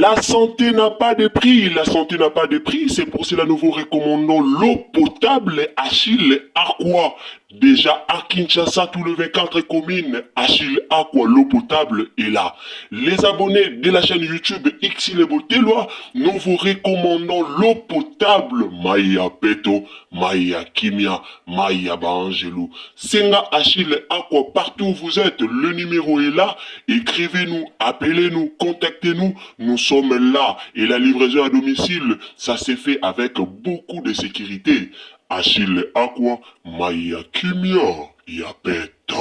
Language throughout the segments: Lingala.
La santé n'a pas de prix, la santé n'a pas de prix, c'est pour cela que nous vous recommandons l'eau potable Achille Aqua. Déjà à Kinshasa, tous les 24 communes, Achille Aqua, l'eau potable est là. Les abonnés de la chaîne YouTube Xile Botelwa, nous vous recommandons l'eau potable Maya Peto, Maya Kimia, Maya Bangelou. Senga Achille Aqua, partout où vous êtes, le numéro est là. Écrivez-nous, appelez-nous, contactez-nous. Nous sommes là. Et la livraison à domicile, ça s'est fait avec beaucoup de sécurité. Achille Aqua, Maya Kimia, Yapeto.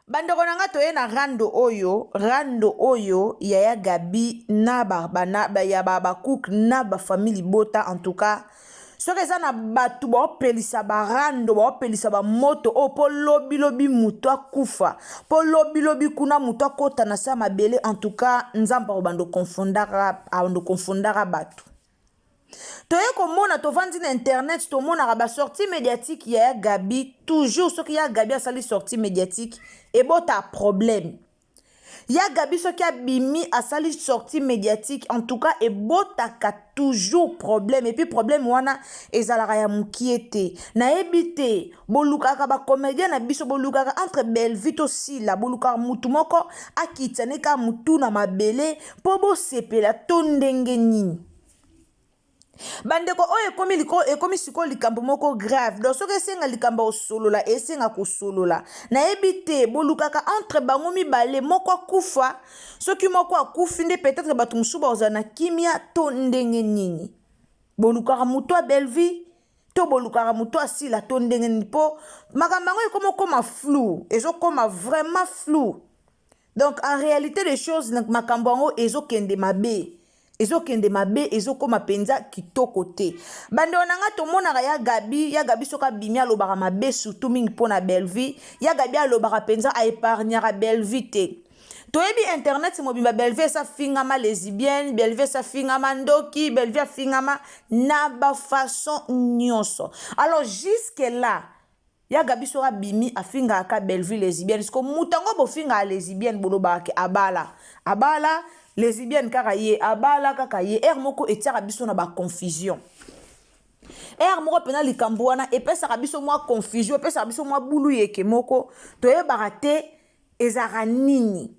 Bandeko nanga toye na rando oyo ya Gabi na ya Cook na ba famille bota en tout cas soki eza na bato baopelisa barando baopelisa bamoto oyo mpo lobilobi moto akufa mpo lobilobi kuna moto akota na se ya mabele en tout cas nzambe akobanda okofundaka bato toye komona tovandi na internet tomonaka basortie médiatique ya Gabi toujours soki ya Gabi asali sortie médiatique ebota problème ya Gabi soki abimi asali sortie médiatique en tout cas ebotaka toujours problème et puis problème wana ezalaka ya mukie te nayebi te bolukaka bacomédien na biso bolukaka entre Belleville to Sila bolukaka mutu moko akitane ka mutu na mabele mpo bosepela to ndenge nini bandeko oyo ekomi sikoyo likambo moko grave donc soki esenga likambo osolola esenga kosolola nayebi te bolukaka entre bango mibale moko akufa soki moko akufi nde peut-être bato mosusu bazala na kimia to ndenge nini bolukaka moto ya Belleville to bolukaka moto asila to ndenge nini mpo makambo yango ekoma okoma flou ezokoma vraiment flou donc en réalité des choses makambo yango ezokende mabe ezokende mabe ezokoma penza kitoko te bande onanga tomonaka ya Gabi soka bimi alobaka mabe surtout mingi pona Belleville ya Gabi alobaka penza aépargnaka Belleville te toyebi internet mobimba Belleville sa fingama lesbienne Belleville sa fingama ndoki Belleville fingama na ba façon nyonso alors jusque là ya Gabi soka bimi afingaka Belleville lesbienne parce que mutango bofinga lesbienne bolobaka abala lesbienne kaka ye abala kaka ye moko etiaka biso na ba confusion moko pena likambo wana epesaka biso mwa confusion epesaka biso mwa bulu yeke moko toyebaka te ezaka nini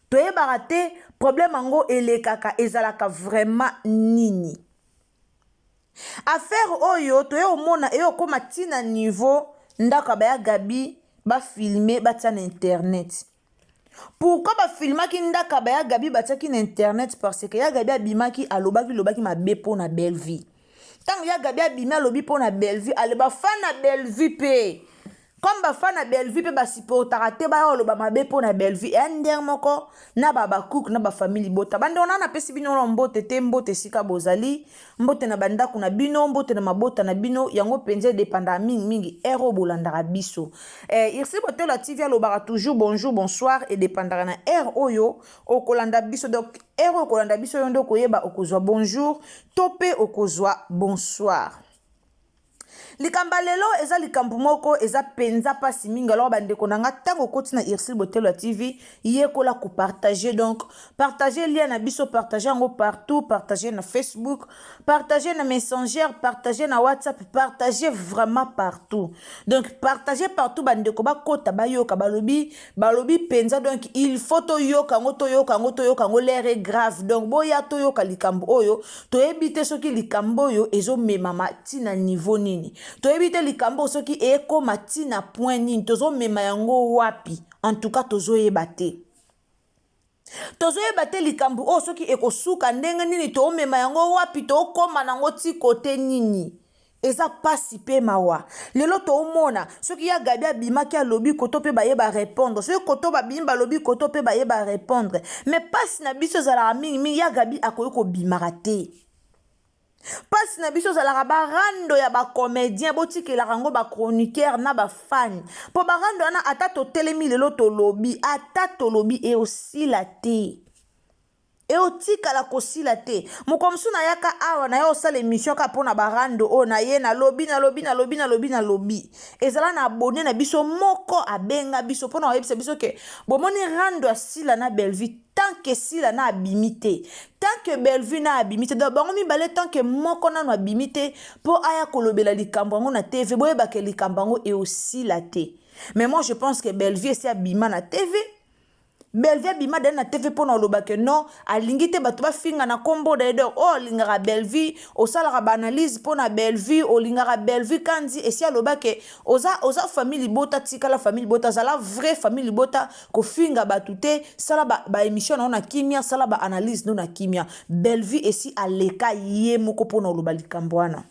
toyebaka te problème yango elekaka ezalaka vraiment nini affaire oyo toye omona eyokoma ntina niveau ndako baya Gabi bafilme batia na internet. Pourquoi ba filmaki ndaka ba ya Gabi batiaki na internet parce que ya Gabi abimaki lobaki mabe po na Belleville. Tant ya Gabi abima lobi po na Belleville aleba fana Belleville pe. Comme ba fana Belleville pe ba supportaka te ba loba mabe po na Belleville ender moko na baba Cook na ba famille bota. Bande on na pesi bino mbote te mbote sika bozali mbote na bandako na bino mbote na mabota na bino yango penze dépenda mingi ero bolandaka biso. Irsi bote la TV alobaka toujours bonjour bonsoir et dépendara na oyo okolanda biso donc ero okolanda biso yondo koyeba okozwa bonjour tope okozwa bonsoir. Likamba lelo eza likambo moko eza penza pasi mingi alors bandeko nanga tango koti na Irsil Botelo TV yekola ko partager donc partager lien na biso partager yango partout partager na Facebook partager na Messenger partager na WhatsApp partager vraiment partout donc partager partout bandeko bakota bayoka balobi penza donc il faut to yoka ngo l'air est grave donc boya to yoka likambo oyo to ebite soki likambo oyo ezo memama tina niveau nini to ebite likambo soki eko matina point nini tozo mema yango wapi en tout cas tozo ebate likambo o soki eko suka ndenge nini to mema yango wapi to koma nango ti kote nini eza pasi pe mawa lelo to omona soki ya Gabi abimaki alobi koto pe bayeba répondre soki koto babimba lobi koto pe bayeba répondre mais pasi na biso zala mingi ya Gabi akoyi ko bimaka te. Pas na biso zalaka barando ya ba comédien botikela rango ba chroniqueur na ba fan po barando ana ata to telemi lelo to lobi ata to lobi e aussi la te e otikala kosila te mokomsu na yaka awa na yo osala émission ka mpona barando oyo na ye na lobi ezala na abone na biso moko abenga biso mpona oyebisa biso ke bomoni rando asila na Bellevue tant que sila na abimi te tant que Bellevue na abimi te donc bango mibale tant que moko nano abimi te mpo aya kolobela likambo yango na TV boyebake likambo yango e osila te. Mais moi je pense que Bellevue esi abima na TV Bellevue bima den na TV pona oloba ke non alingi te bato bafinga na kombo d'ailleurs o lingara Bellevue osalaka ba analyse pona Bellevue olingara Bellevue kandi esi aloba ke oza famille Libota tikala famille Libota zala vraie famille Libota ko finga batu te sala ba émission na kimia sala ba analyse na kimia Bellevue esi aleka ye moko pona oloba likambo wana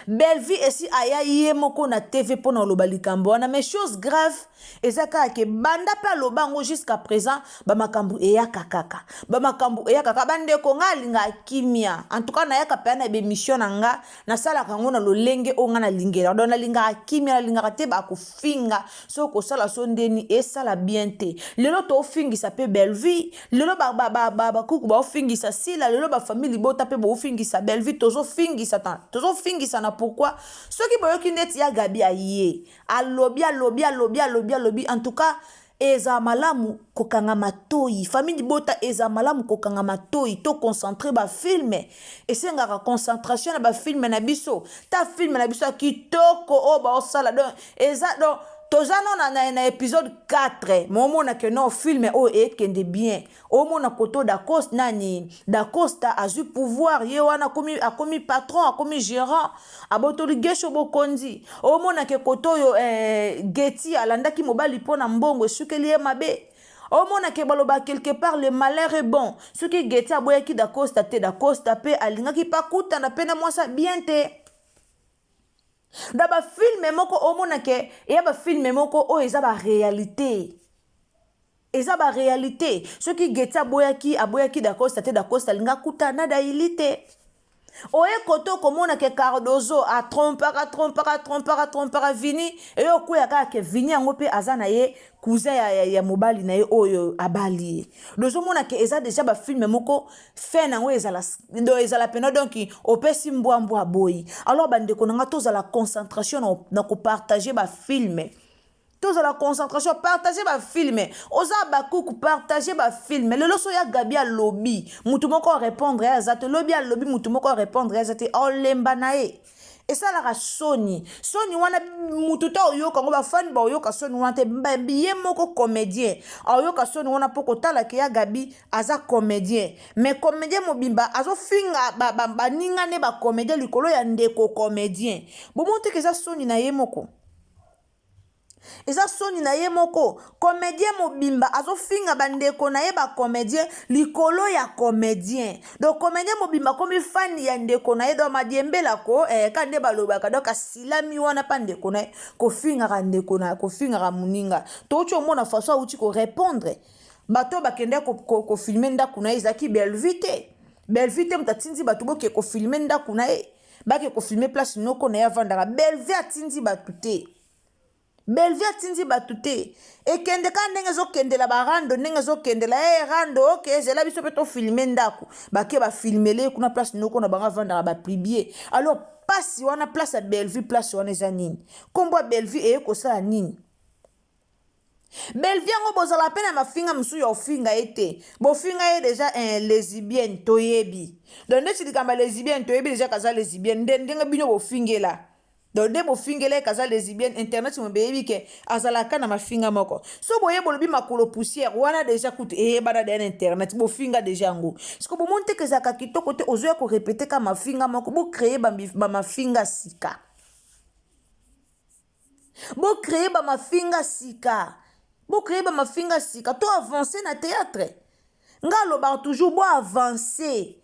Bellevue esi aya ye moko na TV pona oloba likambo wana mais chose grave ezaka ke banda pa lobango jusqu'à présent ba makambu eyaka kaka bande ko ngalinga kimia en tout cas na yaka pa na be mission nga na sala kango na lolenge o nga na lingela donc na linga kimia na linga te ba ko finga so ko sala so ndeni e sala bien te lelo to fingi sa pe Bellevue lelo ba kuku ba fingi sa sila lelo ba famille Libota pe bo fingi sa Bellevue tozo fingi sa na pourquoi ceux qui boyoki neti ya Gabi aye alobi en tout cas eza malamu kokanga matoi famille Libota eza malamu kokanga matoi to concentrer ba film esengaka concentration na ba film na biso ta film na biso kitoko o ba osala donc eza donc tozano na épisode 4 momo na que non film o ekende bien omo na koto d'Acosta a eu pouvoir ye wana akomi patron akomi gérant abotoli gesho bokonzi omo na ke koto yo Getty alandaki mobali pona mbongo esukeli ye mabe omona ke baloba quelque part le malheur est bon ce qui Getty aboyaki d'Acosta pe alingaki pakuta na pena mwasa bien te da ba film moko omona ke ya ba film moko o eza ba réalité ce qui Getty aboyaki d'Acosta linga kuta na da ilite oye koto komona ke Cardozo a trompaka Vini e yo kuya ka ke Vini yango pe azana ye cousin ya mobali na ye oyo abali dozo mona ke eza déjà ba film moko fait nango ezala pena donc opesi mbwa boyi alors bande konanga toza la concentration na ko partager ba film tous à la concentration partager ba film oza bakuku partager ba film le loso ya Gabi a lobby mutu moko répondre ya zate lobby mutu moko répondre ya zate olemba nae et ça la Sony wana mutu ta oyoka ngo ba fan ba oyoka Sony wana te biye moko comédien oyoka Sony wana poko tala ke ya Gabi aza comédien mais comédien mobimba azo finga ba ninga ne ba comédien likolo ya ndeko comédien bo monte ke za Sony na ye moko eza Sony na ye moko comédien mobimba azofinga bandeko na ye ba comédien likolo ya comédien donc comédien mobimba komi fan ya ndeko na ye do madiembela ko kande balobaka donc asilami wana pa ndeko na ye kofinga ka ndeko na kofinga ka muninga to cho mona façon uti ko répondre bato bakende ko filmer ndaku na ye ezaki Bellevue te mutatinzi bato boke ko filmer ndaku na ye bake ko filmer place noko na ya vandaka Bellevue atinzi bato te Bellevue atinzi batute ekende ka ndenge zokendela barando ndenge zokendela rando ok zela biso pe to filmer ndaku bake ba filmele kuna place noko na banga vanda ba publier alors pasi wana place à Bellevue place wana eza nini kombo Bellevue ko sala nini Bellevue ngo bozala pena mafinga msu ya ofinga ete bofinga ye déjà lesbienne toyebi donc ndeti likamba lesbienne toyebi déjà kaza lesbienne ndenge bino bofingela donc de bofingele kaza lesbienne internet mo bebi ke azalaka na mafinga moko so boye bolobi makolo poussière wana déjà kutu bana de internet bofinga déjà ngo siko bo monte ke zaka kitoko te ozoya ko répéter ka mafinga moko bo créer ba mafinga sika bo créer ba mafinga sika to avancer na théâtre ngalo ba toujours bo avancer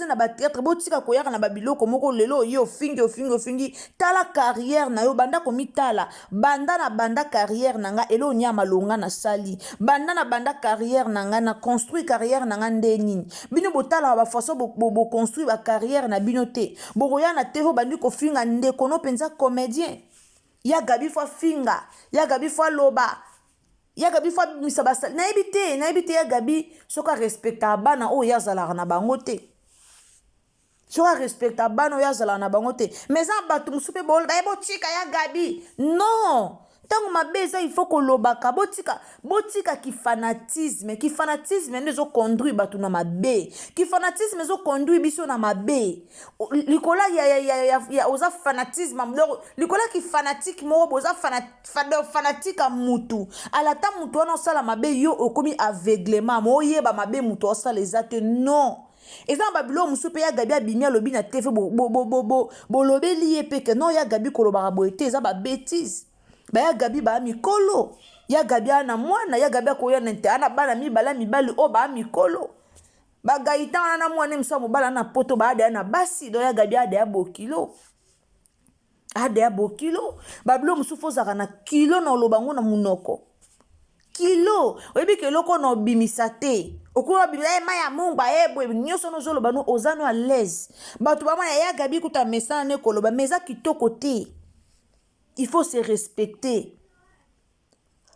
na ba théâtre bo tika ko yaka na babiloko moko lelo yo fingi tala carrière na yo banda ko mitala banda carrière nanga elo nyama longa na sali banda carrière nanga na construire carrière nanga ndeni bino botala ba façon bo construire ba carrière na bino te boya na te ho bandi ko finga ndeko no penza comédien ya Gabi fo finga ya Gabi fo loba ya gabi fa misa basa na ebite ya gabi soka respecta bana o ya zala na bango te soka respecta bana o ya zala na bango te mais ça batu musupe bol ba botika ya gabi non tango mabeza il faut kolobaka botika ki fanatisme nde zo conduire batu na mabe ki fanatisme zo conduire biso na mabe likola ya oza fanatisme mdoro likola ki fanatique mo boza fanatique a mutu alata mutu wana osala mabe yo okomi aveuglement mo yeba mabe mutu osala ezate non eza babilo musupe ya gabi abimi alobi na TV bolobeli ye peke non ya gabi kolobaka boye te eza ba bêtise ba ya gabi ba mikolo ya gabi ana mwana ya gabi akoya nente ana bana mibali o ba mikolo ba gaita ana na mwana msa mobala na poto ba ade na basi do ya gabi ade ya bokilo babilo musufu zaka na kilo na lobango na munoko kilo oyebi ke loko no bimisa te okuwa bimisa maya mungba ebwe nyoso no zolo banu ozano à l'aise batu ba mwana ya gabi kuta mesana ne koloba meza kitoko te. Il faut se respecter.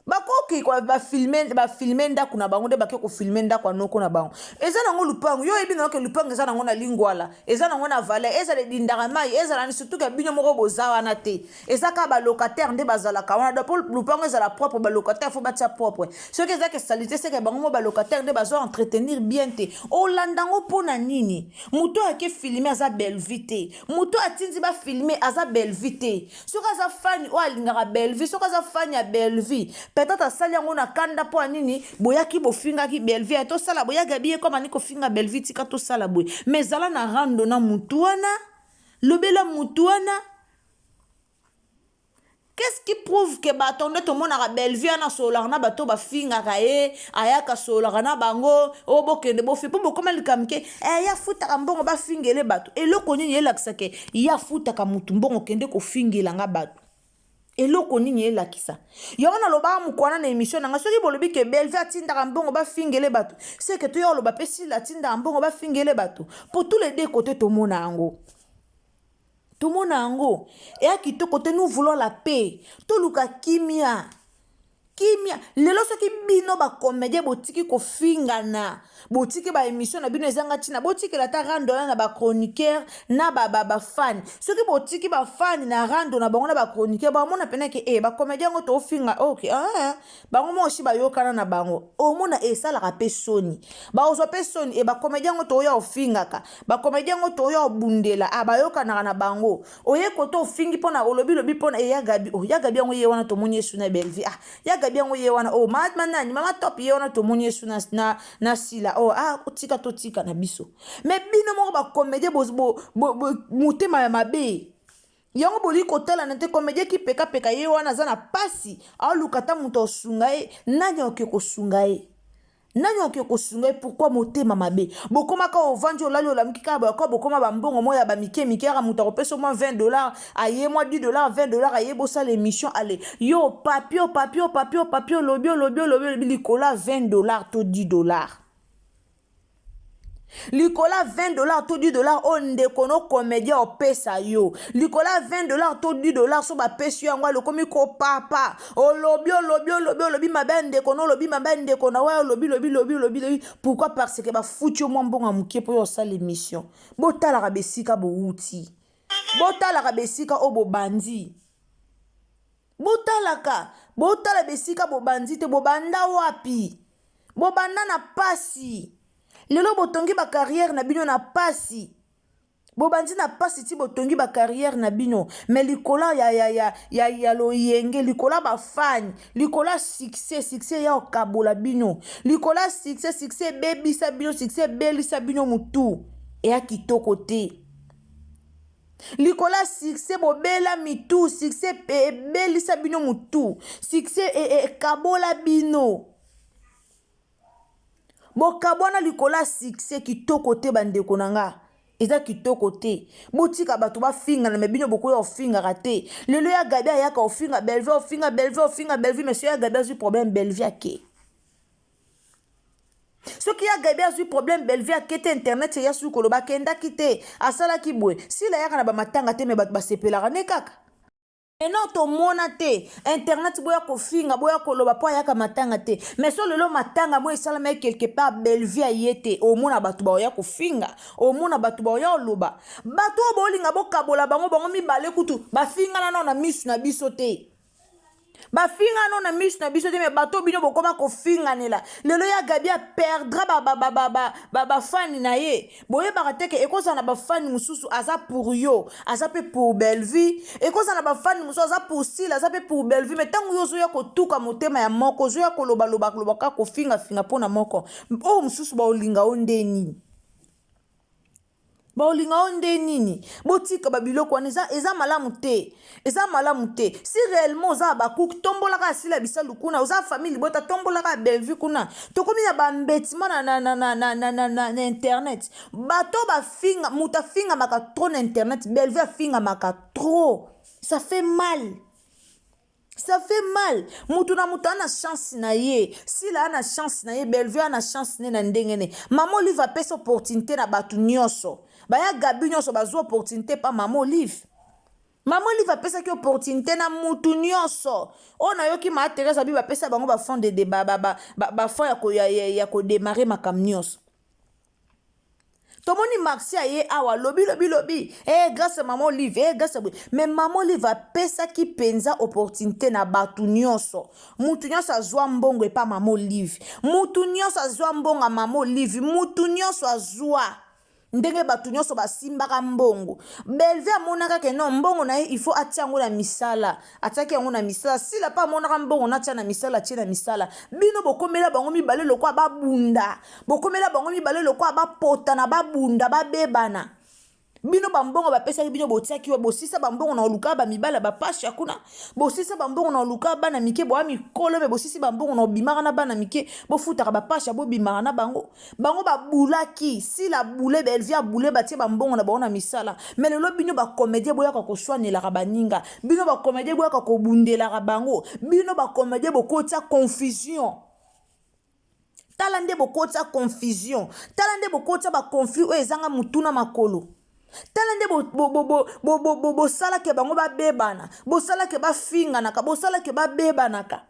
Bakoki kwa ba filmer ndako na bango de bake ko filmer ndako anoko na bango. Eza nango lupango yo ebi nango ke lupango eza nango na lingwala. Eza nango na vale, eza le dindara mai, eza na surtout ke binyo moko bozawa na te. Eza ka ba locataire nde bazala ka wana pour lupango eza la propre ba locataire faut batia propre. Ce que eza ke salité c'est que bango mo ba locataire nde bazo entretenir bien te. O landango pona nini? Muto ake filmer aza belle vite. Muto atinzi ba filmer aza belle vite. Soka aza fan o alingara belle vie, soka aza fan ya belle vie. Peut-être asali yango na kanda po nini boyaki bofinga ki belvi to sala boya gabi comme ani ko finga belvi tika to sala boy mais zala na rando na mutuana lobela mutuana. Qu'est-ce qui prouve que batonde to mona ka belvi na solar na bato ba finga ka ayaka solar na bango o bokende bo fi po bokoma likamke ya futa ka mbongo ba fingele bato eloko nini elakisa ke ya futa ka mutu mbongo kende ko fingela nga bato eloko nini elakisa yango na loba mukwana na émission nanga soki bolobi ke belvi atinda mbongo ba fingele bato c'est que to yo loba pesi la tinda mbongo ba fingele bato pour tous les deux côtés to mona ango et à qui to côté nous voulons la paix to luka kimia lelo soki bino ba comédie botiki ko fingana botiki ba émission na bino ezanga tina botiki la ta rando na ba chroniqueur na ba fan soki botiki ba fan na rando na bango na ba chroniqueur ba mona pena ke ba comédie ngo to finga okay bango mo shi ba yokana na bango o mona esala ka pesoni ba ozo pesoni ba comédie ngo to ya ofinga ka ba comédie ngo to ya obundela ba yokana na bango oye ko to fingi pona olobi pona ya gabi ngo ye wana to moni yesu na belvi ya gabi ngo ye wana madman nani mama top ye wana to moni yesu na sila tika na biso mais bino moko ba comédie mutema ya mabe yango boli kotala nete comédie ki peka ye wana za na pasi alukata muto osunga ye nani oke kosunga ye pourquoi motema mabe bokoma ka ovandi olali olamikika ba bokoma ba mbongo moya ba mike ya muto kopesa mo $20 aye mo $10 $20 aye bosa l'émission allez yo papio lobi likola $20 to $10 likola $20 to $10 on ndeko no comédien opesa yo likola $20 to $10 so ba pesi yango lokomi ko papa lobi mabende ko no lobi mabende ko na wa lobi pourquoi parce que ba futi mo mbonga mukie po yo sa l'émission botala ka besika bo uti botala ka besika obo bandi botala besika bo bandi te bo banda wapi bo banda na pasi lelo botongi ba carrière na bino na pasi bobandi na pasi ti botongi ba carrière na bino mais likola ya loyenge likola ba fan likola succès ya okabola bino likola succès bebisa bino succès belisa bino mutu e akitoko te likola succès bobela mitu succès belisa bino mutu succès kabola bino bokabwana likola succès kitoko te bandeko nanga eza kitoko te botika bato bafinga na mebino bokoya ofinga te lelo ya gabi ayaka ofinga belvi monsieur ya gabi azwi problème belvi ake soki ya gabi azwi problème belvi ake te internet ya su koloba kenda kite asala ki bwe sila yaka na bamatanga te me bato basepelaka ne kaka maintenant tomona te internet boya kofinga boya koloba po ayaka matanga te mais so lelo matanga mo esalama quelque part Bellevue aye te omona bato baoya kofinga omona bato baoya oloba bato oyo bolinga bokabola bango mibale kutu bafingana nano na misu na biso te bafinga no na misu na biso te me bato bino bokoma kofinganela lelo ya Gabi a perdra bafani na ye boyebaka te ke ekozala na bafani mosusu aza pour yo aza pe pour Bellevue ekozala na bafani mosusu aza pour Sila aza pe pour Bellevue me ntango yo ozoya kotuka motema ya moko ozoya kolobaloba kaka kofingafinga mpona moko oyo mosusu baolinga o nde nini baolinga o nde nini botika babiloko wana eza malamu te eza malamu te si réellement oza bakuki tombolaka asila bisalu kuna oza famille bota tombolaka Bellevue kuna tokomi na bambetima na internet bato bafinga mutu afingamaka trop na internet Bellevue afingamaka trop ça fait mal. Ça fait mal. Mutu na mutu ana chance na ye. Sila ana chance na ye, Bellevue ana chance ne na ndengene. Maman Olive a pesa opportunité na batu nyonso. Baya Gabi nyonso bazo opportunité pa Maman Olive. Maman Olive a pesa ki opportunité na mutu nyonso. Ona yoki ma Teresa bi ba pesa bango ba fond de débat ba fond ya ko démarrer makam nyonso. Tomoni Maxi aye awa lobi grâce à Maman Olive grâce à mais Maman Olive a pesa ki penza opportunité na batu nyonso mutu nyonso azwa mbongo epa Maman Olive mutu nyonso azwa mbongo Maman Olive mutu nyonso azwa ndenge batu nyonso basimbaka mbongo Bellevue amonaka ke non mbongo na ye il faut atia yango na misala atiaki yango na misala sila pa amonaka mbongo na tia na misala atie na misala bino bokomela bango mibale lokwa babunda bokomela bango mibale lokwa bapotana babunda babebana bino bambongo bapesaki bino botiaki wa bosisa bambongo na oluka bamibala bapashi akuna bosisa bambongo na oluka bana mike boa mikolo me bosisi bambongo na obimaka na bana mike bofutaka bapashi bobimaka na bango babulaki si la boule Bellevue aboule batie bambongo na bango na misala mais lelo bino bacomédie boyaka koswanelaka baninga bino bacomédie boyaka kobundelaka bango bino bacomédie bokotia confusion tala nde bokotia confusion tala nde bokotia baconflit oyo ezanga mutuna makolo tala nde bosalake bango babebana bosalake bafinganaka bosalake babebanaka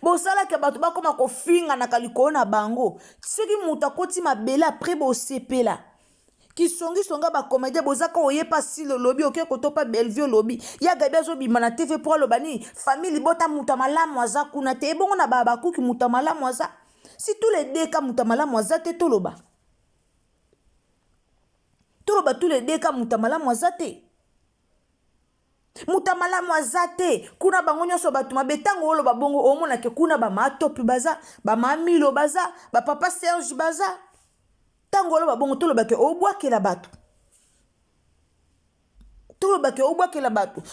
bosalake bato bakoma kofinganaka likolo na bango soki mutu akoti mabele apres bosepela kisongisonga bacomédie bozaka oyepa si lobi oke kotopa Bellevue lobi ya Gabi azobima na TV po aloba nini famille bota mutu malamu aza kuna te ebongo na bakuki mutu malamu aza si tous les deux ka mutu malamu aza te toloba tous les deux ka mutu malamu aza te mutu malamu aza te kuna bango nyonso bato mabe ntango oloba bongo omonake kuna bamatopi baza bamamilo baza bapapa Serge baza ntango oloba bongo tolobake obwakela bato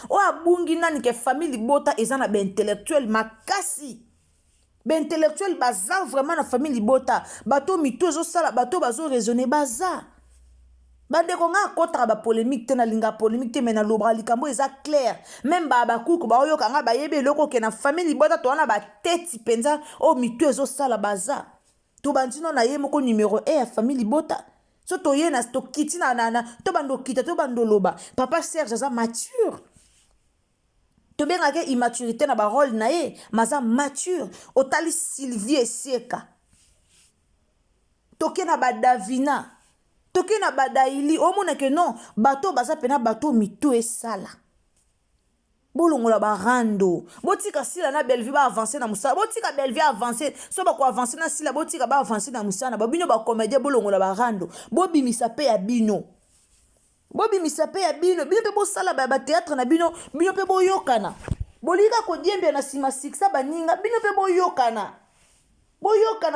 oyo abungi nani ke famille bota eza na baintellectuel makasi baintellectuel baza vraiment na famille bota bato mito ezosala bato bazoraisonne baza bandeko nga akotaka bapolémique te nalinga polémique te me nalobaka likambo eza clair même bakuku baoyoka nga bayebi eloko ke na famille bota towana bateti mpenza oyo mito ezosala baza tobandino na ye moko numéro 1 ya famille bota so toye na tokiti tobando kita tobando loba papa Serge aza mature tobengaka immaturité na barole na ye maza mature otali Sylvie Esieka toke na badavina toke na badaili omonake non bato baza pena bato mito esala bolongola barando botika sila na Bellevue ba avancer na musala botika Bellevue avancer so ba ko avancer na sila botika ba avancer na musala ba bino ba comédie bolongola barando bobimisa pe ya bino bino pe bosala ba théâtre na bino pe boyokana bolika ko diembia na sima siksa baninga bino pe boyokana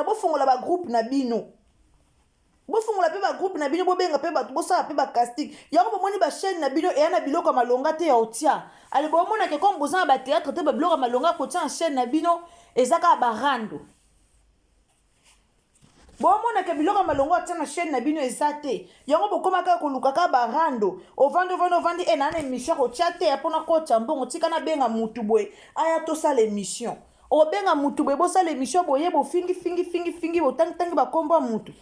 bofongola ba groupe na bino bofungola pe ba groupe na bino bobenga pe bato bosala pe ba casting yango bomoni ba chaîne na bino eya na biloko malonga te ya otia ale bomona ke comme bozana ba théâtre te ba biloko malonga kotia en chaîne na bino ezaka barando bomona ke biloko malonga otia na chaîne na bino ezate yango bokoma ka koluka ka barando ovandi enana émission kotia te apona kotia mbongo tika na benga mutu boy aya to sala émission obenga mutu boy bosala émission boye bo fingi botangi bakombo mutu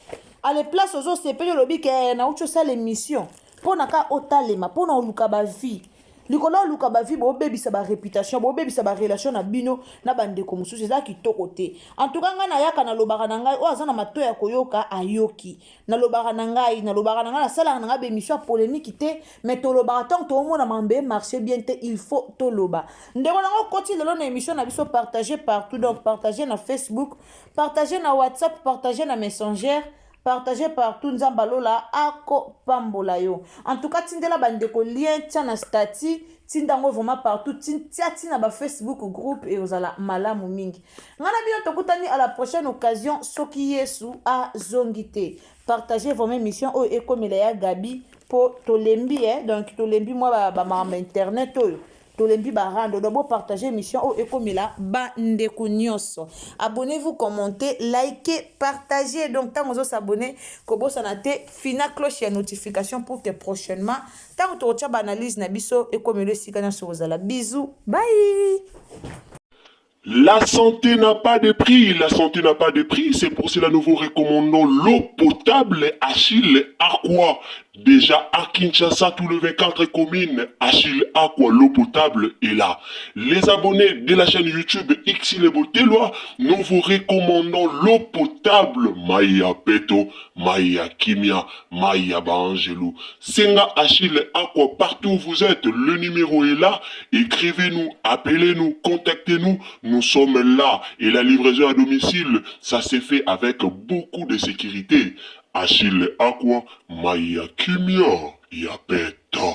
ale place ozo sepeli lobi ke na ucho sala émission mpona ka otalema mpona oluka bavie likolo oluka bavie bobebisa baréputation bobebisa barelation na bino na bandeko mosusu eza kitoko te antuka ngai nayaka nalobaka na ngai oyo aza na mato ya koyoka ayoki nalobaka na ngai nasalaka na ngai bémission ya polémique te mais tolobaka ntango toomona mambe marché bien te il faut toloba ndeko nango koti lelo na émission na biso partager partout donc partager na Facebook partager na WhatsApp partager na Messenger partager partout nzamba lola ako pambola yo en tout cas tindela bandeko lien tia na stati tindango vraiment partout tia tina ba Facebook groupe et ozala malamu mingi ngana bino tokutani à la prochaine occasion soki yesu a zongite partager vraiment émission o ekomela ya Gabi po tolembi donc tolembi moi ba internet oyo tolembi barando dobo partager émission o ekomela ba ndeko nyonso abonnez-vous commentez likez partagez donc tant vous s'abonner kobosa na te fina cloche ya notification pour que prochainement tant to tia ba analyse na biso ekomela sikana so zala bisous bye. La santé n'a pas de prix, la santé n'a pas de prix, c'est pour cela nous vous recommandons l'eau potable Achille Aqua. Déjà à Kinshasa, tous les 24 communes, Achille Aqua, l'eau potable est là. Les abonnés de la chaîne YouTube X les Botelois, nous vous recommandons l'eau potable Maya Peto, Maya Kimia, Maya Bangelou. Senga Achille Aqua, partout où vous êtes, le numéro est là. Écrivez-nous, appelez-nous, contactez-nous. Nous sommes là et la livraison à domicile, ça s'est fait avec beaucoup de sécurité. Achille Aqua, Maya Kimia, Yapeto.